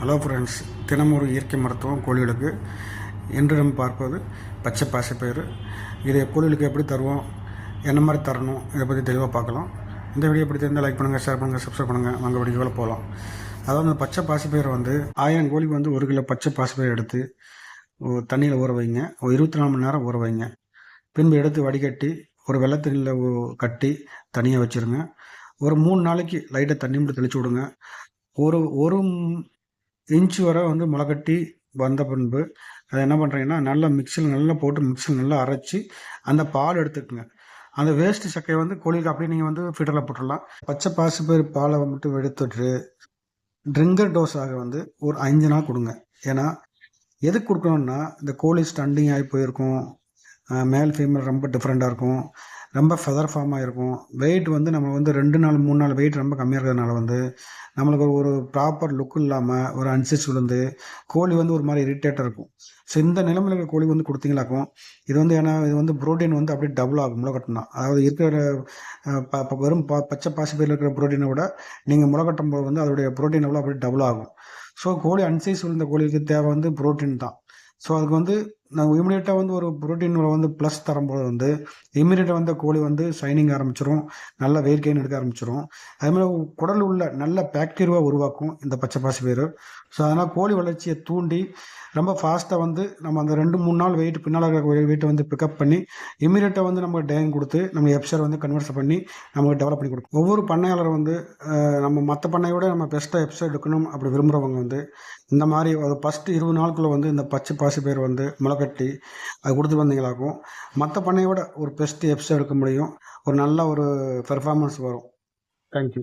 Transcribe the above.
Hello friends, தினமும் ஒரு இயற்கை மருத்துவம் கோழிகளுக்கு. இன்று நம்ம பார்ப்பது பச்சை பாசிப்பயிறு. இதை கோழிகளுக்கு எப்படி தருவோம், என்ன மாதிரி தரணும், இதை பற்றி தெளிவாக பார்க்கலாம். இந்த வீடியோ எப்படி தெரிந்தால் லைக் பண்ணுங்கள், ஷேர் பண்ணுங்கள், சப்ஸ்கிரைப் பண்ணுங்கள். வாங்க வீடியோவில் போகலாம். அதாவது அந்த பச்சை பாசிப்பயிறு 1000 கோழிக்கு 1 கிலோ பச்சை பாசிப்பயிறு எடுத்து தண்ணியில் ஊற வைங்க. 24 மணி நேரம் ஊற வைங்க. பின்பு எடுத்து வடிகட்டி ஒரு வெள்ளத்தண்ணியில் கட்டி தனியாக வச்சுருங்க. ஒரு 3 நாளைக்கு லைட்டாக தண்ணி மட்டும் தெளித்து விடுங்க. ஒரு இன்ச்சு வரை முளைக்கட்டி வந்த பின்பு அதை என்ன பண்ணுறீங்கன்னா, நல்லா மிக்சியில் நல்லா அரைச்சி அந்த பால் எடுத்துக்கோங்க. அந்த வேஸ்ட்டு சக்கையை கோழிக்கு அப்படியே நீங்கள் ஃபீட்டரில் போட்டுடலாம். பச்சை பாசிப்பயிறு பாலை மட்டும் எடுத்துட்டு ட்ரிங்கர் டோஸாக ஒரு 5 நாள் கொடுங்க. ஏன்னா எதுக்கு கொடுக்கணும்னா, இந்த கோழி ஸ்டண்டிங் ஆகி போயிருக்கும், மேல் ஃபீமேல் ரொம்ப டிஃப்ரெண்ட்டாக இருக்கும், ரொம்ப ஃபெதர் ஃபார்ம் ஆகிருக்கும். வெயிட் நம்ம 2 நாள் 3 நாள் வெயிட் ரொம்ப கம்மியாக இருக்கிறதுனால நம்மளுக்கு ஒரு ப்ராப்பர் லுக் இல்லாமல் ஒரு அன்சைஸ் விழுந்து கோழி ஒரு மாதிரி இரிட்டேட்டாக இருக்கும். ஸோ இந்த நிலைமையில் இருக்கிற கோழி கொடுத்தீங்களாக்கும் இது ஏன்னா இது ப்ரோட்டீன் அப்படியே டபுள் ஆகும் முளைக்கட்டினா. அதாவது இருக்கிற வெறும் பச்சை பாசிப்பயிரில் இருக்கிற ப்ரோட்டீனை விட நீங்கள் முளைக்கட்டும் போது அதோடைய ப்ரோட்டீன் எவ்வளோ அப்படியே டபுள் ஆகும். ஸோ கோழி அன்சைஸ் விழுந்த கோழிக்கு தேவை ப்ரோட்டீன் தான். ஸோ அதுக்கு நான் இமீடியட்டாக ஒரு ப்ரோட்டீனில் ப்ளஸ் தரும்போது இமீடியட்டாக கோழி ஷைனிங் ஆரம்பிச்சிடும், நல்ல வெயிட் கெயின் எடுக்க ஆரம்பிச்சிடும். அதுமாதிரி குடல் உள்ள நல்ல பாக்டீரியா உருவாக்கும் இந்த பச்சை பாசிப்பயிறு. ஸோ அதனால் கோழி வளர்ச்சியை தூண்டி ரொம்ப ஃபாஸ்ட்டாக நம்ம அந்த 2-3 நாள் வெயிட் பின்னால் இருக்கிற வெயிட்டை பிக்கப் பண்ணி இமீடியட்டாக நமக்கு டேன் கொடுத்து நம்ம எப்சர் கன்வெர்ஸ் பண்ணி நமக்கு டெவலப் பண்ணி கொடுக்கும். ஒவ்வொரு பண்ணையாளர் நம்ம மற்ற பண்ணையோட நம்ம பெஸ்ட்டாக எப்சர் எடுக்கணும் அப்படி விரும்புகிறவங்க இந்த மாதிரி ஃபஸ்ட்டு 20 நாளுக்குள்ளே இந்த பச்சை பாசிப்பயிறு முளைக்கட்டி அது கொடுத்து வந்தீங்களாக்கும் மற்ற பண்ணையோட ஒரு பெஸ்ட்டு எப்சர் எடுக்க முடியும். ஒரு நல்ல ஒரு பெர்ஃபார்மன்ஸ் வரும். தேங்க்யூ.